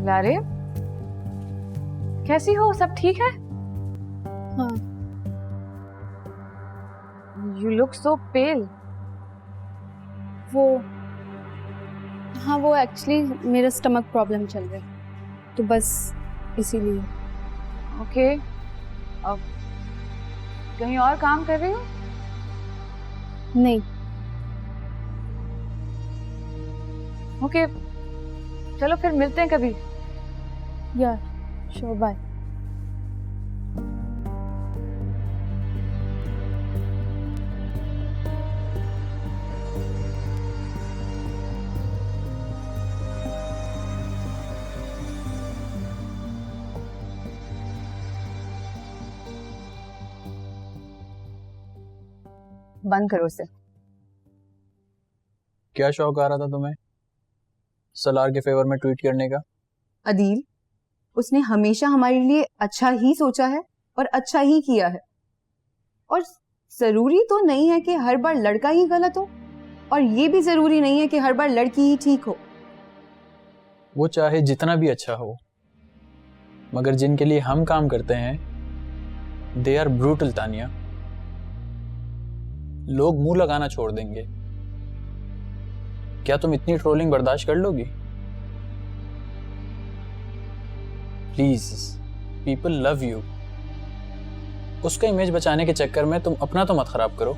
लारे, कैसी हो? सब ठीक है? हाँ। You look so pale. वो एक्चुअली मेरा स्टमक प्रॉब्लम चल रहा है, तो बस इसीलिए। ओके, अब कहीं और काम कर रही हो? नहीं। ओके, चलो फिर मिलते हैं कभी। यार श्योर, बाय। बंद करो उसे। क्या शौक आ रहा था तुम्हें सलार के फेवर में ट्वीट करने का? अदील, उसने हमेशा हमारे लिए अच्छा ही सोचा है और अच्छा ही किया है, और जरूरी तो नहीं है कि हर बार लड़का ही गलत हो, और ये भी जरूरी नहीं है कि हर बार लड़की ही ठीक हो। वो चाहे जितना भी अच्छा हो, मगर जिनके लिए हम काम करते हैं दे आर ब्रूटल तानिया। लोग मुंह लगाना छोड़ देंगे। क्या तुम इतनी ट्रोलिंग बर्दाश्त कर लोगी? Please, people love you. उसका इमेज बचाने के चक्कर में तुम अपना तो मत खराब करो।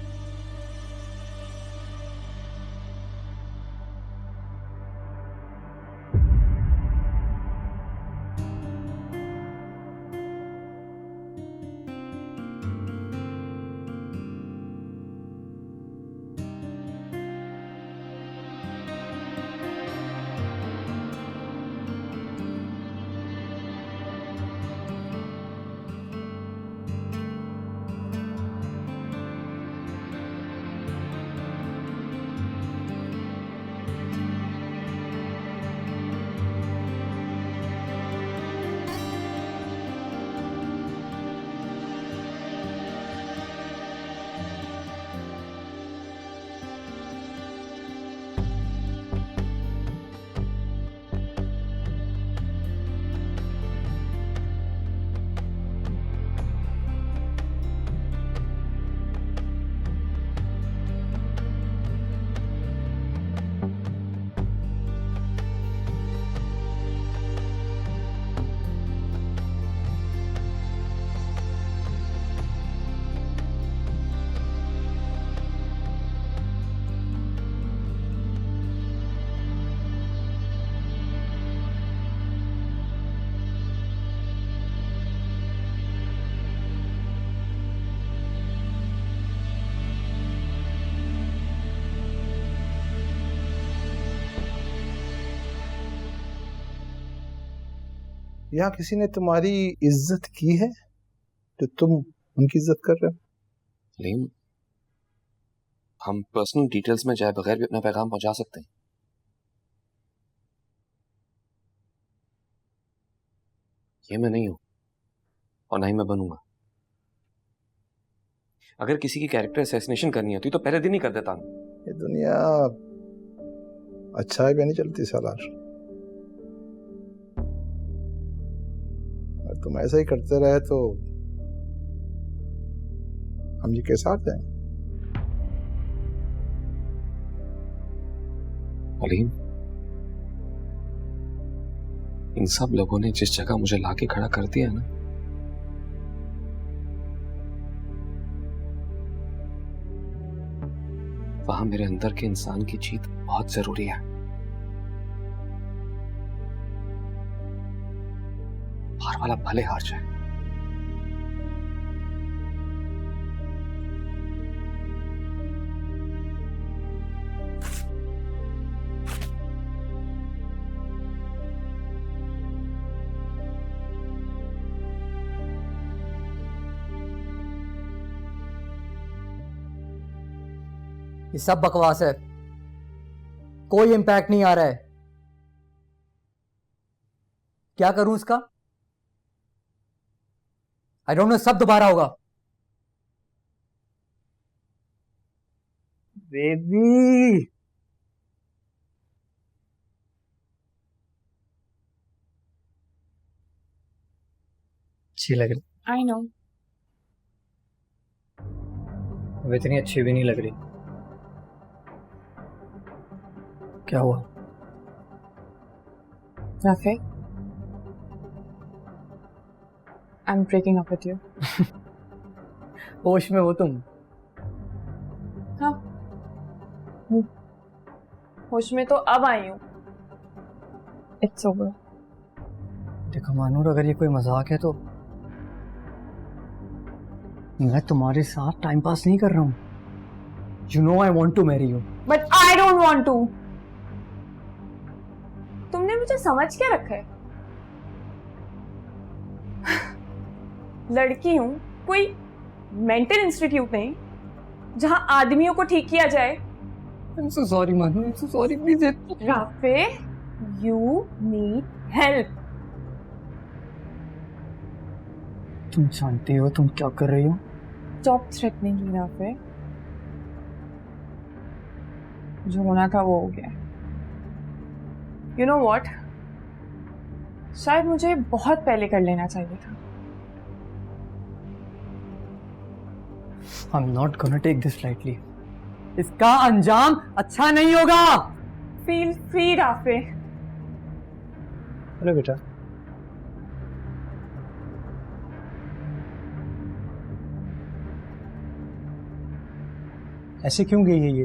यहाँ किसी ने तुम्हारी इज्जत की है तो तुम उनकी इज्जत कर रहे हो? नहीं, हम पर्सनल डिटेल्स में जाए बगैर भी अपना पैगाम पहुंचा सकते हैं। ये मैं नहीं हूं और ना ही मैं बनूंगा। अगर किसी की कैरेक्टर असैसिनेशन करनी होती तो पहले दिन ही कर देता। ये दुनिया अच्छा है भी नहीं चलती सालार। और तुम ऐसा ही करते रहे तो हम जी के साथ जाएं। अलीम, इन सब लोगों ने जिस जगह मुझे लाके खड़ा कर दिया ना, वहां मेरे अंदर के इंसान की जीत बहुत जरूरी है। बाहर वाला भले हार जाए। ये सब बकवास है, कोई इंपैक्ट नहीं आ रहा है। क्या करूं इसका? आई डोंट नो, सब दोबारा होगा। बेबी अच्छी लग रही। I know. अब इतनी अच्छी भी नहीं लग रही। क्या हुआ? Rafay, I am breaking up with you. होश में हो तुम? हाँ, होश में तो अब आई हूँ। It's over. देखो मानूर, अगर ये कोई मजाक है तो मैं तुम्हारे साथ टाइम पास नहीं कर रहा हूँ। You know I want to marry you. But I don't want to. तुमने मुझे समझ क्या रखा है? लड़की हूं, कोई मेंटल इंस्टीट्यूट नहीं जहां आदमियों को ठीक किया जाए। I am so sorry Manoor, I am so sorry please. Rafay, you need help. तुम जानती हो तुम क्या कर रही हो? Stop threatening me Rafay. जो होना था वो हो गया। यू नो वॉट, शायद मुझे बहुत पहले कर लेना चाहिए था। I am not gonna take this lightly. इसका अंजाम अच्छा नहीं होगा। Feel free Rafay. अरे बेटा, ऐसे क्यों गई है ये?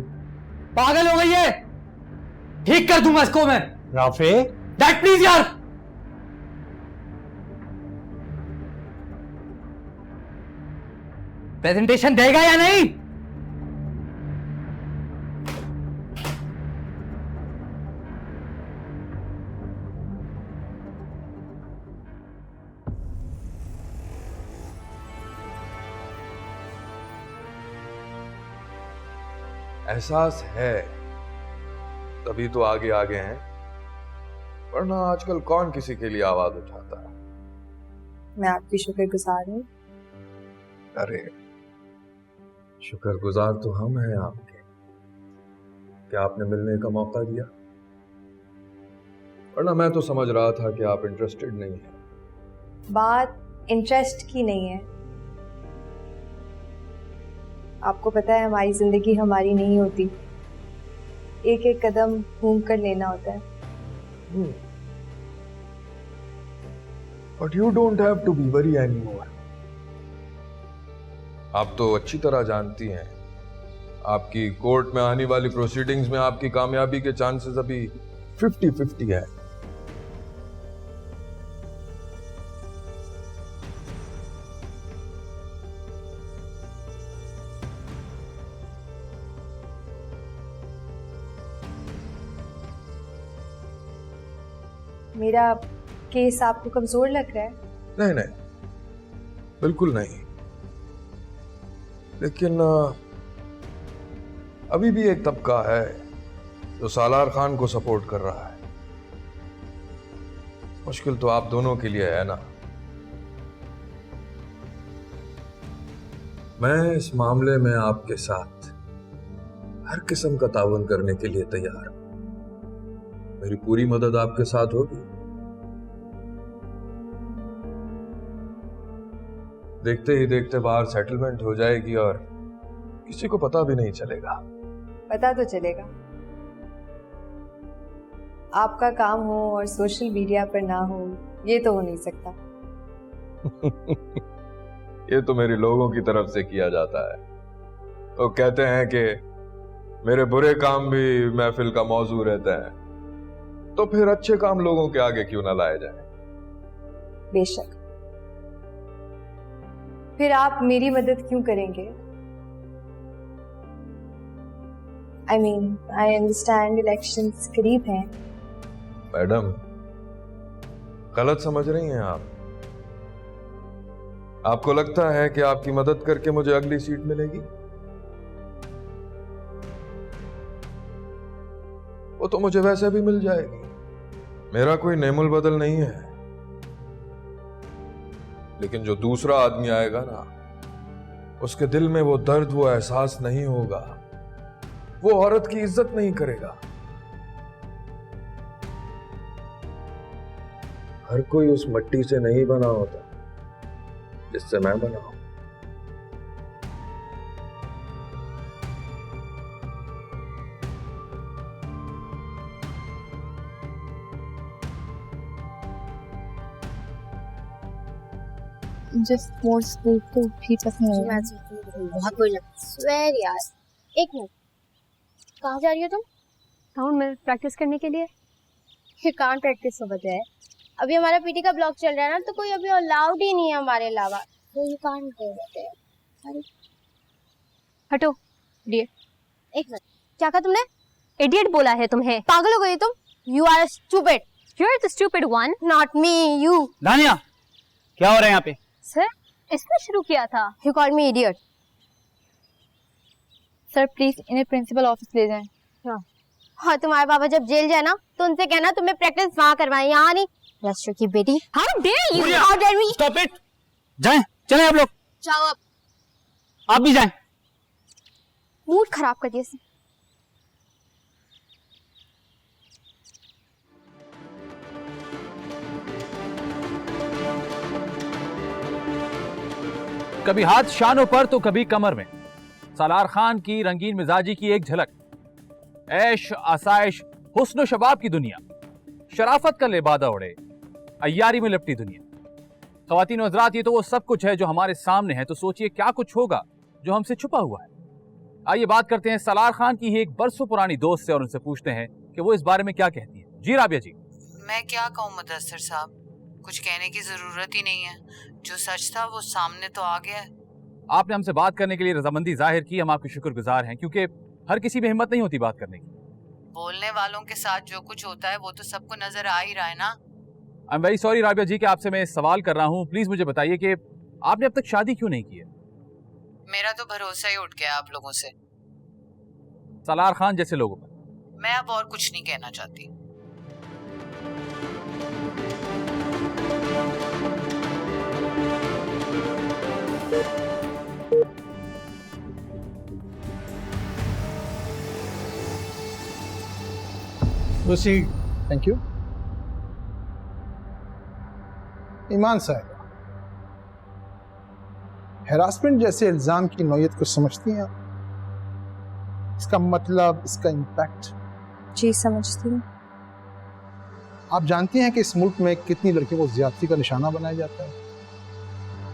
पागल हो गई है। ठीक कर दूंगा इसको मैं। राफे, डैड प्लीज यार। प्रेजेंटेशन देगा या नहीं? एहसास है तभी तो आगे आगे हैं, वरना आजकल कौन किसी के लिए आवाज उठाता है। मैं आपकी शुक्रगुजार हूँ। अरे शुक्रगुजार तो हम हैं आपके, कि आपने मिलने का मौका दिया, वरना मैं तो समझ रहा था कि आप इंटरेस्टेड नहीं हैं। बात इंटरेस्ट की नहीं है। आपको पता है हमारी जिंदगी हमारी नहीं होती, एक एक कदम घूम कर लेना होता है। But you don't have to be worry anymore. आप तो अच्छी तरह जानती हैं, आपकी कोर्ट में आने वाली प्रोसीडिंग्स में आपकी कामयाबी के चांसेस अभी 50-50 है। मेरा केस आपको कमजोर लग रहा है? नहीं नहीं, बिल्कुल नहीं, लेकिन अभी भी एक तबका है जो सालार खान को सपोर्ट कर रहा है। मुश्किल तो आप दोनों के लिए है ना। मैं इस मामले में आपके साथ हर किस्म का ताउन करने के लिए तैयार हूं। मेरी पूरी मदद आपके साथ होगी। देखते ही देखते बाहर सेटलमेंट हो जाएगी और किसी को पता भी नहीं चलेगा। पता तो चलेगा। आपका काम हो और सोशल मीडिया पर ना हो, ये तो हो नहीं सकता। ये तो मेरे लोगों की तरफ से किया जाता है। तो कहते हैं कि मेरे बुरे काम भी महफिल का मौजू रहते हैं, तो फिर अच्छे काम लोगों के आगे क्यों ना लाए जाए। बेशक। फिर आप मेरी मदद क्यों करेंगे? I mean, I understand elections करीब हैं। मैडम, गलत समझ रही हैं आप। आपको लगता है कि आपकी मदद करके मुझे अगली सीट मिलेगी? वो तो मुझे वैसे भी मिल जाएगी। मेरा कोई नेमुल बदल नहीं है। लेकिन जो दूसरा आदमी आएगा ना, उसके दिल में वो दर्द, वो एहसास नहीं होगा वो औरत की इज्जत नहीं करेगा। हर कोई उस मिट्टी से नहीं बना होता जिससे मैं बना हूं। जस्ट मोर स्कूल तो भी पसंद है। बहुत बुरी लगती स्वेर यार। एक मिनट, कहाँ जा रही हो तुम? टाउन में प्रैक्टिस करने के लिए। ये कांट प्रैक्टिस हो बजाय अभी हमारा पीटी का ब्लॉक चल रहा है ना, तो कोई अभी अलाउड ही नहीं है हमारे अलावा, तो यू कांट गो बजाय। सॉरी, हटो इडियट। एक मिनट, क्या कहा तुमने? इडियट बोला है तुम्हें। पागल हो गई तुम? You are stupid. You are the stupid one, not me, you. Dania, क्या हो रहा है यहाँ पे? सर, इसने शुरू किया था। You called me idiot. Sir please इन्हें प्रिंसिपल ऑफिस ले जाएं। हाँ, तुम्हारे पापा जब जेल जाए ना तो उनसे कहना तुम्हें प्रैक्टिस वहाँ करवाएं, यहाँ नहीं। राष्ट्र की बेटी। How dare you, how dare me. Stop it. जाएं, चलें आप लोग। जाओ अब। आप भी जाएं। मूड खराब कर दिया इसने। कभी हाथ शानों पर तो कभी कमर में, सालार खान की रंगीन मिजाजी की एक झलक। ऐश आसाइश हुस्न शबाब की दुनिया, शराफत का लिबादा उड़े, अय्यारी में लिपटी दुनिया। ख्वातीन और हज़रात, ये तो वो सब कुछ है जो हमारे सामने है, तो सोचिए क्या कुछ होगा जो हमसे छुपा हुआ है। आइए बात करते हैं सालार खान की ही एक बरसों पुरानी दोस्त से और उनसे पूछते हैं कि वो इस बारे में क्या कहती है। जी राबिया जी। मैं क्या कहूँ मुदस्सिर साहब, कुछ कहने की जरूरत ही नहीं है। जो सच था वो सामने तो आ गया है। आपने हमसे बात करने के लिए रजामंदी जाहिर की, हम आपके शुक्रगुजार हैं, क्योंकि हर किसी में हिम्मत नहीं होती बात करने की। बोलने वालों के साथ जो कुछ होता है वो तो सबको नजर आ ही रहा है ना। I am very sorry Rabia ji कि आपसे मैं सवाल कर रहा हूँ। प्लीज मुझे बताइए कि आपने अब तक शादी क्यों नहीं की है? मेरा तो भरोसा ही उठ गया आप लोगों से, सालार खान जैसे लोगों पर। मैं अब और कुछ नहीं कहना चाहती। प्रोसीड। Thank you. ईमान साहब, हैरासमेंट जैसे इल्जाम की नौयत को समझती हैं आप? इसका मतलब, इसका इम्पैक्ट? जी समझती हूँ। आप जानती हैं कि इस मुल्क में कितनी लड़कियों को ज्यादती का निशाना बनाया जाता है,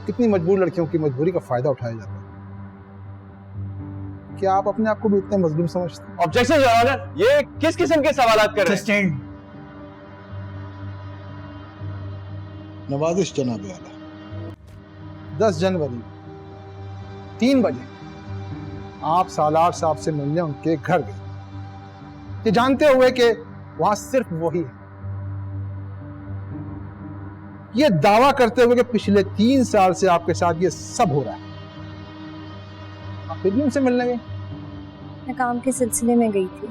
कितनी मजबूर लड़कियों की मजबूरी का फायदा उठाया जाता है। क्या आप अपने आप को भी इतने मजलूम समझते हैं? ऑब्जेक्शन योर ऑनर, ये किस किस्म के सवालात कर रहे हैं? नवाजिश जनाब वाला, 10 जनवरी 3 बजे आप सालार साहब से मिलने उनके घर गए, ये जानते हुए कि वहां सिर्फ वही है, ये दावा करते हुए कि पिछले 3 साल से आपके साथ ये सब हो रहा है। आप फिर भी उनसे मिलने गए? मैं काम के सिलसिले में गई थी।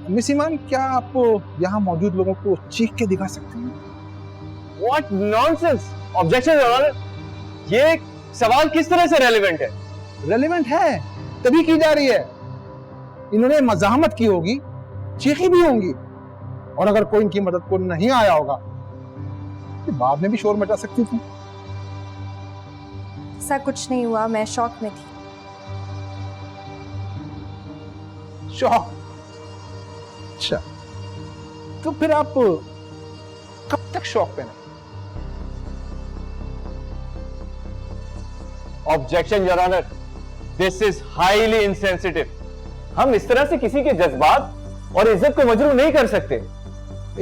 मिस ईमान, क्या आप यहाँ मौजूद लोगों को चीख के दिखा सकते हैं? What nonsense! Objection your honour, ये सवाल किस तरह से रेलेवेंट है? रेलेवेंट है, तभी की जा रही है। इन्होंने मजाहमत की होगी, चीखी भी होंगी, और अगर कोई इनकी मदद को नहीं आया होगा तो बाद में भी शोर मचा सकती थी। ऐसा कुछ नहीं हुआ, मैं शॉक में थी। शॉक? अच्छा, तो फिर आप कब तक शॉक पे नहीं? Objection your honour, this is highly insensitive. हम इस तरह से किसी के जज्बात और इज्जत को मजरूह नहीं कर सकते।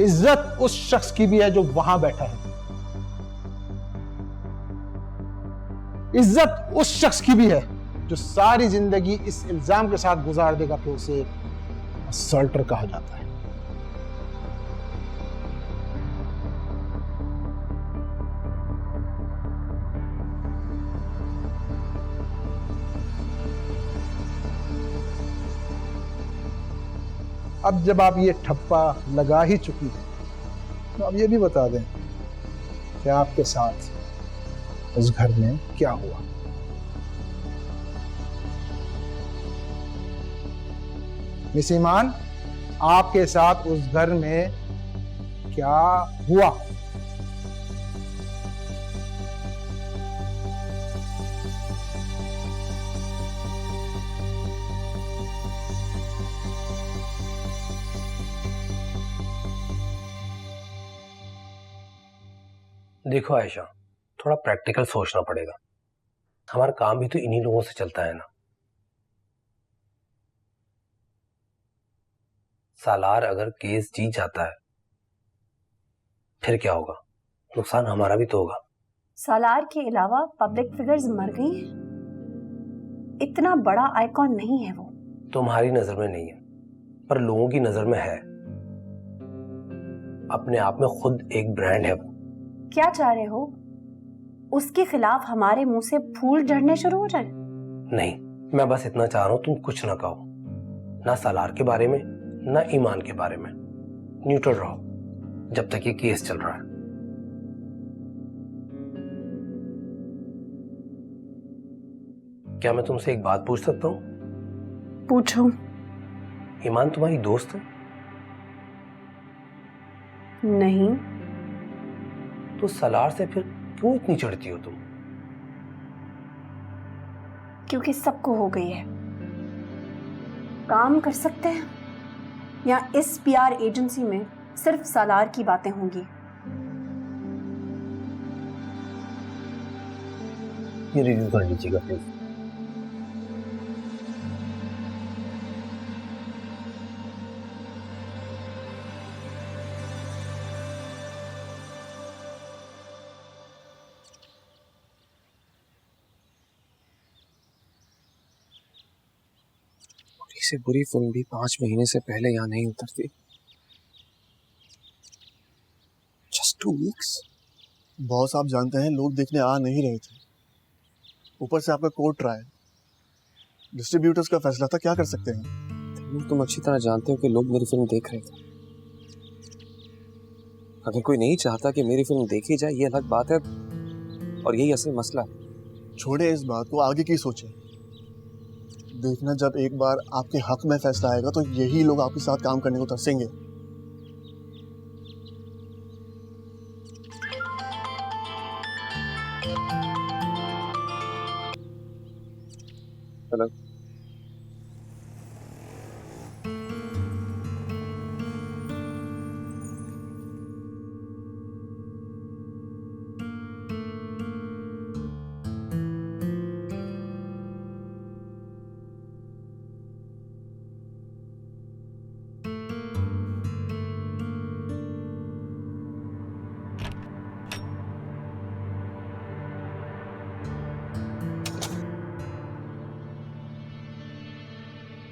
इज्जत उस शख्स की भी है जो वहां बैठा है, इज्जत उस शख्स की भी है जो सारी जिंदगी इस इल्जाम के साथ गुजार देगा कि उसे असल्टर कहा जाता है। अब जब आप ये ठप्पा लगा ही चुकी हैं, तो अब ये भी बता दें कि आपके साथ उस घर में क्या हुआ। मिस ईमान, आपके साथ उस घर में क्या हुआ? देखो आयशा, थोड़ा प्रैक्टिकल सोचना पड़ेगा। हमारा काम भी तो इन्हीं लोगों से चलता है ना। सालार अगर केस जीत जाता है फिर क्या होगा? नुकसान हमारा भी तो होगा। सालार के अलावा पब्लिक फिगर्स मर गई हैं। इतना बड़ा आइकॉन नहीं है वो। तुम्हारी नजर में नहीं है, पर लोगों की नजर में है। अपने आप में खुद एक ब्रांड है वो। क्या चाह रहे हो? उसके खिलाफ हमारे मुंह से फूल झड़ने शुरू हो जाए? नहीं, मैं बस इतना चाह रहा हूं तुम कुछ ना कहो, ना सालार के बारे में ना ईमान के बारे में। न्यूट्रल रहो जब तक ये केस चल रहा है। क्या मैं तुमसे एक बात पूछ सकता हूं? पूछो। ईमान तुम्हारी दोस्त है? नहीं। तो सालार से फिर क्यों इतनी चिढ़ती हो तुम? क्योंकि सबको हो गई है। काम कर सकते हैं या इस पीआर एजेंसी में सिर्फ सालार की बातें होंगी। ये रिव्यू कर लीजिएगा प्लीज। से बुरी फिल्म भी 5 महीने से पहले यहाँ नहीं उतरती। Just 2 weeks? बॉस, आप जानते हैं लोग देखने आ नहीं रहे थे, ऊपर से आपका कोर्ट ट्रायल, डिस्ट्रीब्यूटर्स का फैसला था, क्या कर सकते हैं? तुम अच्छी तरह जानते हो कि लोग मेरी फिल्म देख रहे थे। अगर कोई नहीं चाहता कि मेरी फिल्म देखी जाए, ये अलग बात है, और यही असल मसला है। छोड़े इस बात को, आगे की सोचें। देखना, जब एक बार आपके हक में फैसला आएगा तो यही लोग आपके साथ काम करने को तरसेंगे। हेलो।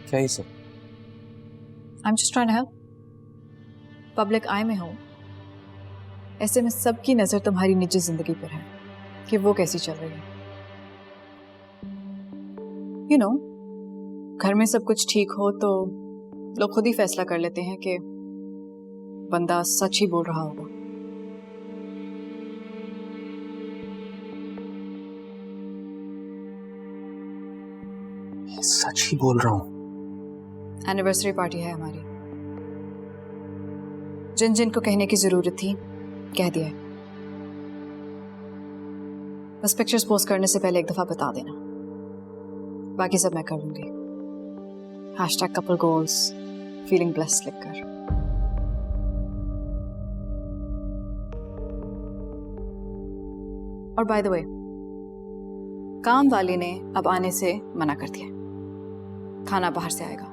क्या ही sir? I'm just trying to help. Public eye में हो, ऐसे में सबकी नजर तुम्हारी निजी जिंदगी पर है कि वो कैसी चल रही है। You know, घर में सब कुछ ठीक हो तो लोग खुद ही फैसला कर लेते हैं कि बंदा सच ही बोल रहा होगा। सच ही बोल रहा हूँ। एनिवर्सरी पार्टी है हमारी, जिन जिन को कहने की जरूरत थी कह दिया है। बस पिक्चर्स पोस्ट करने से पहले एक दफा बता देना, बाकी सब मैं कर लूंगी। #couple goals, feeling blessed लिखकर। और बाय द वे, काम वाली ने अब आने से मना कर दिया, खाना बाहर से आएगा।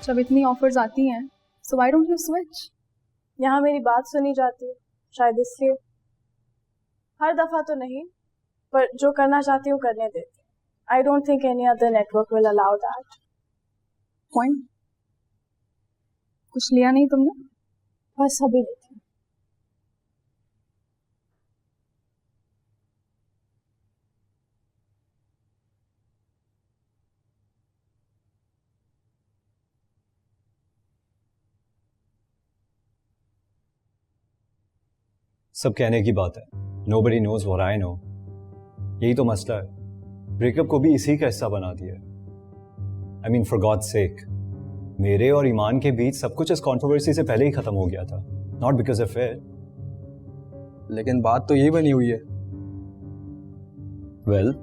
जब इतनी ऑफर्स आती हैं, so why don't you switch? यहाँ मेरी बात सुनी जाती है, शायद इसलिए। हर दफा तो नहीं, पर जो करना चाहती हूँ करने देती। I don't think any other network will allow that. Point? कुछ लिया नहीं तुमने? बस अभी लेती हूँ। सब कहने की बात है, nobody knows what I know। यही तो मसला है, ब्रेकअप को भी इसी का हिस्सा बना दिया। I mean for God's sake, मेरे और ईमान के बीच सब कुछ इस कंट्रोवर्सी से पहले ही खत्म हो गया था, not because of it। लेकिन बात तो यही बनी हुई है। Well,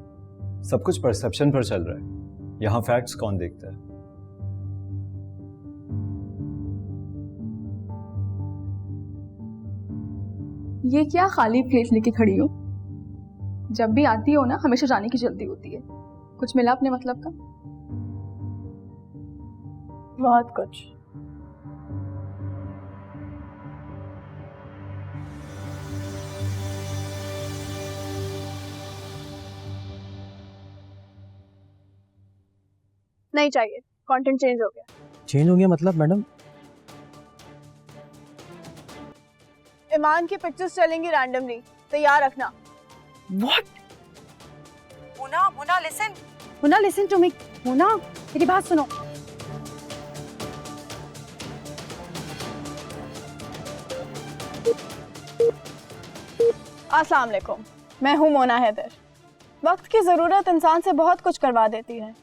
सब कुछ परसेप्शन पर चल रहा है, यहाँ फैक्ट्स कौन देखता है? ये क्या खाली प्लेट लेके खड़ी हो? जब भी आती हो ना, हमेशा जाने की जल्दी होती है। कुछ मिला अपने मतलब का? बहुत कुछ। नहीं चाहिए, कंटेंट चेंज हो गया। चेंज हो गया मतलब मैडम? ईमान की पिक्चर्स चलेंगी रैंडमली, तैयार रखना। What? Muna listen. Muna listen to me. मुना मेरी बात सुनो। अस्सलाम वालेकुम, मैं हूँ मोना हैदर। वक्त की ज़रूरत इंसान से बहुत कुछ करवा देती है।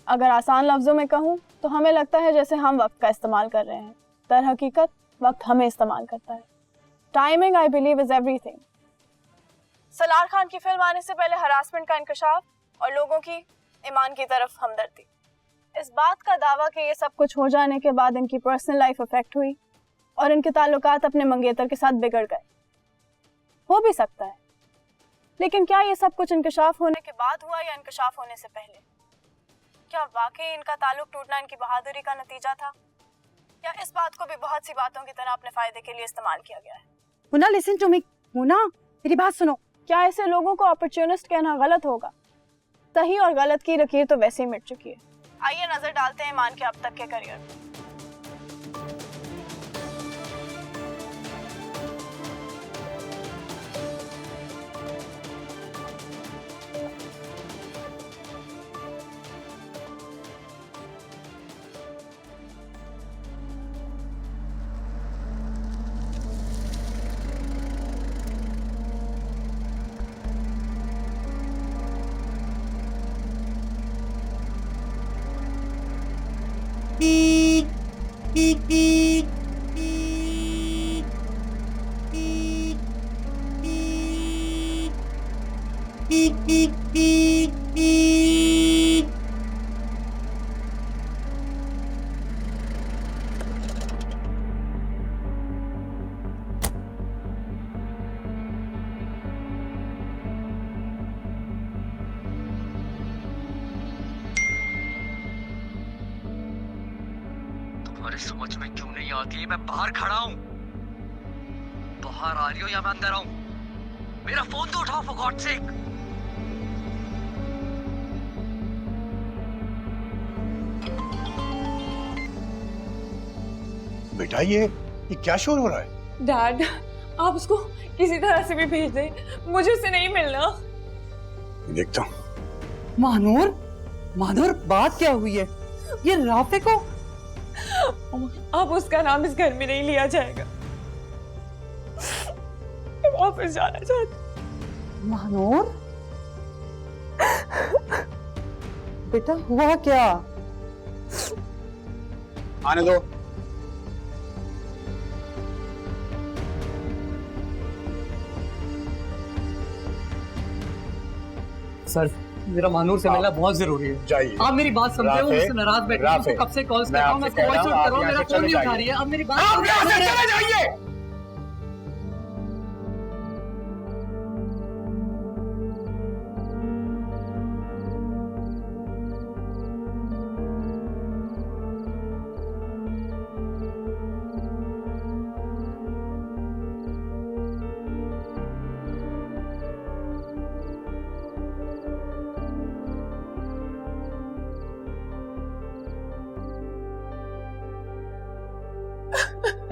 अगर आसान लफ्ज़ों में कहूँ तो हमें लगता है जैसे हम वक्त का इस्तेमाल कर रहे हैं, दर हकीकत वक्त हमें इस्तेमाल करता है। Timing I believe is everything. Salaar Khan की फिल्म आने से पहले हरासमेंट का इंकशाफ और लोगों की ईमान की तरफ हमदर्दी। इस बात का दावा कि ये सब कुछ हो जाने के बाद इनकी पर्सनल लाइफ अफेक्ट हुई और इनके ताल्लुकात अपने मंगेतर के साथ बिगड़ गए। हो भी सकता है, लेकिन क्या ये सब कुछ इंकशाफ होने के बाद हुआ या इंकशाफ होने से पहले? क्या वाकई इनका ताल्लुक टूटना इनकी बहादुरी का नतीजा था, या इस बात को भी बहुत सी बातों की तरह अपने फायदे के लिए इस्तेमाल किया गया है? मुना लिसन टू मी। मुना मेरी बात सुनो। क्या ऐसे लोगों को अपॉर्चुनिस्ट कहना गलत होगा? सही और गलत की लकीर तो वैसे ही मिट चुकी है। आइए नजर डालते हैं ईमान के अब तक के करियर पर। तुम्हारे समझ में क्यों नहीं आती? मैं बाहर खड़ा हूं, बाहर आ रही हो या मैं अंदर आऊं? मेरा फोन तो उठाओ फॉर गॉड सेक। बेटा ये क्या शोर हो रहा है? डैड, आप उसको किसी तरह से भी भेज दें, मुझे उससे नहीं मिलना। देखता हूँ। मानूर, मानूर बात क्या हुई है? ये राफे को अब उसका नाम इस घर में नहीं लिया जाएगा। वापस जाना चाहती। मानूर बेटा हुआ क्या? आने दो। सर मेरा मानूर से मिलना बहुत जरूरी है। जाइए। आप मेरी बात समझे, वो मुझसे नाराज बैठे हैं, उसको कब से कॉल्स कर रहा हूं, मैं उसको वॉइस नोट कर रहा हूं, मेरा फोन नहीं उठा रही है। अब मेरी बात आप यहां से चले जाइए।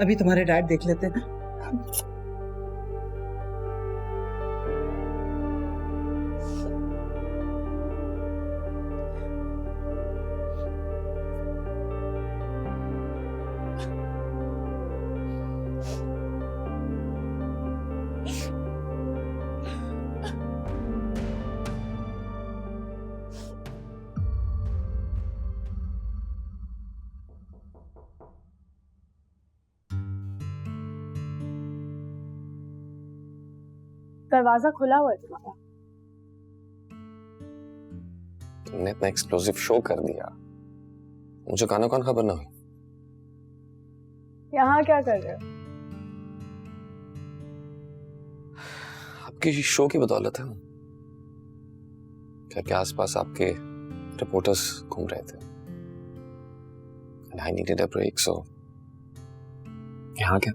अभी तुम्हारे डैड देख लेते हैं ना। दरवाजा खुला हुआ है तुम्हारा। तुमने इतना एक्सप्लोसिव शो कर दिया, मुझे खाना कौन खबर ना हुई। यहाँ क्या कर रहे हो? आपकी शो की बदौलत है। घर के आसपास आपके रिपोर्टर्स घूम रहे थे। And I needed a break, so यहाँ क्या?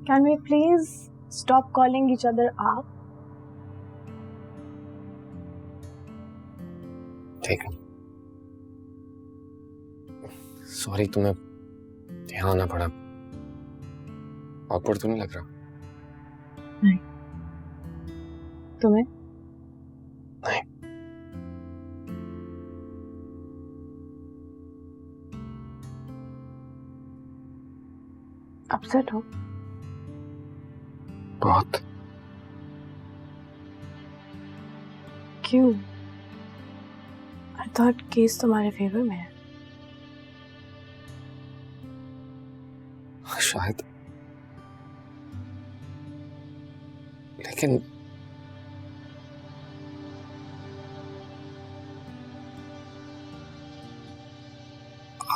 Can we please stop calling each other आप? ठीक है। सॉरी तुम्हें यहाँ आना पड़ा। awkward तो नहीं लग रहा? नहीं। तुम्हें? नहीं। अपसेट हो? बहुत। क्यों? I thought केस तुम्हारे फेवर में है। शायद, लेकिन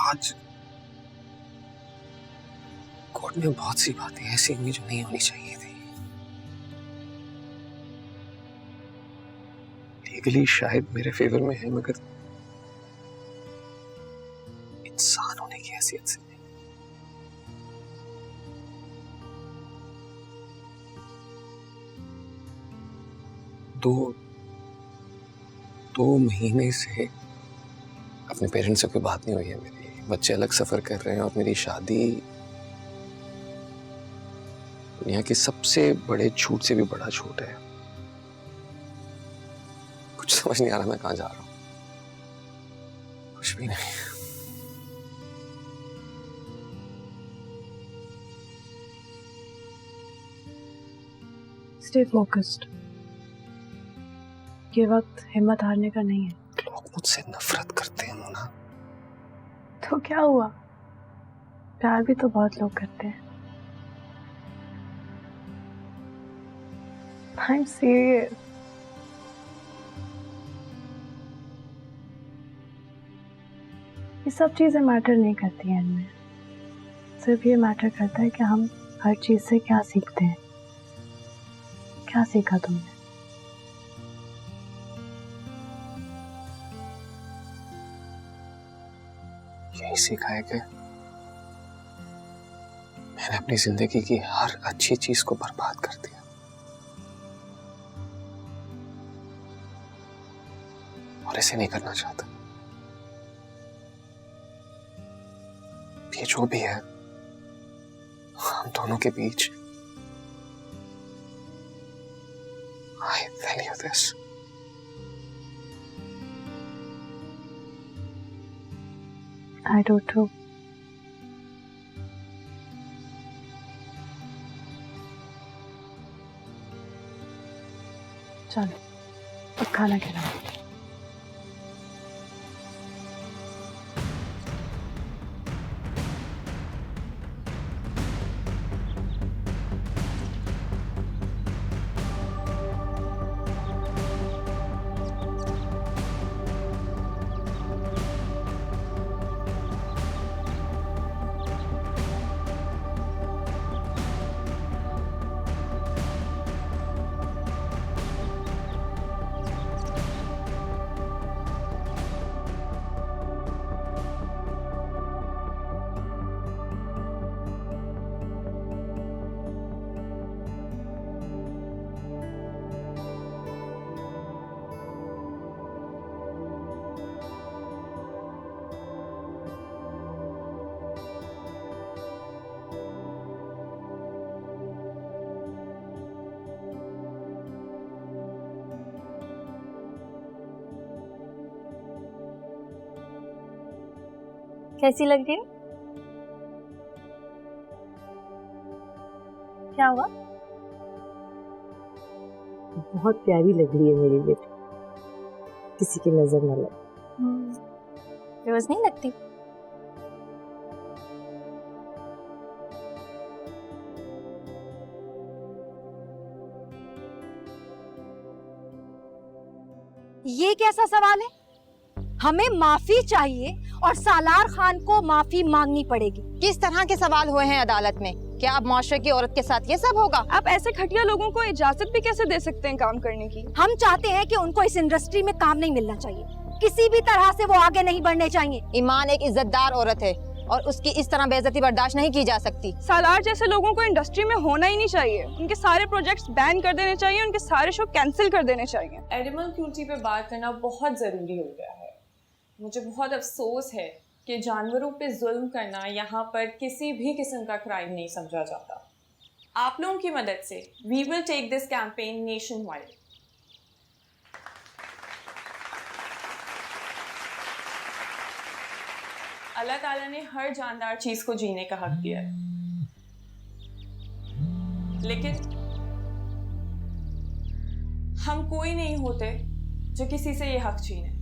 आज कोर्ट में बहुत सी बातें ऐसी होंगी जो नहीं होनी चाहिए थी। लीगली शायद मेरे फेवर में है, मगर इंसान होने की हैसियत से नहीं। दो महीने से अपने पेरेंट्स से कोई बात नहीं हुई है मेरी। बच्चे अलग सफर कर रहे हैं और मेरी शादी दुनिया के सबसे बड़े झूठ से भी बड़ा झूठ है। कुछ समझ नहीं आ रहा मैं कहां जा रहा हूं। कुछ भी नहीं। Stay focused. ये वक्त हिम्मत हारने का नहीं है। लोग मुझसे नफरत करते हैं मोना। तो क्या हुआ? प्यार भी तो बहुत लोग करते हैं। I'm serious. ये सब चीजें मैटर नहीं करती हैं इनमें। सिर्फ ये मैटर करता है कि हम हर चीज से क्या सीखते हैं। क्या सीखा तुमने? यही सीखा है कि मैंने अपनी जिंदगी की हर अच्छी चीज को बर्बाद कर दिया। और इसे नहीं करना चाहता। ये जो भी है हम दोनों के बीच, I tell you this. I do too. चलो, अब खाना खिलाओ। कैसी लग रही है? क्या हुआ? बहुत प्यारी लग रही है मेरी बेटी, किसी की नजर न लगे। रोज नहीं लगती। ये कैसा सवाल है? हमें माफी चाहिए और सालार खान को माफी मांगनी पड़ेगी। किस तरह के सवाल हुए हैं अदालत में? क्या अब माशरे की औरत के साथ ये सब होगा? आप ऐसे घटिया लोगों को इजाजत भी कैसे दे सकते हैं काम करने की? हम चाहते हैं कि उनको इस इंडस्ट्री में काम नहीं मिलना चाहिए, किसी भी तरह से वो आगे नहीं बढ़ने चाहिए। ईमान एक इज्जतदार औरत है और उसकी इस तरह बेइज्जती बर्दाश्त नहीं की जा सकती। सालार जैसे लोगों को इंडस्ट्री में होना ही नहीं चाहिए। उनके सारे प्रोजेक्ट्स बैन कर देने चाहिए, उनके सारे शो कैंसिल कर देने चाहिए। एनिमल क्रूल्टी पे बात करना बहुत ज़रूरी हो गया है। मुझे बहुत अफसोस है कि जानवरों पे जुल्म करना यहाँ पर किसी भी किस्म का क्राइम नहीं समझा जाता। आप लोगों की मदद से we will take this campaign nationwide. अल्लाह ताला ने हर जानदार चीज को जीने का हक दिया है, लेकिन हम कोई नहीं होते जो किसी से ये हक छीने।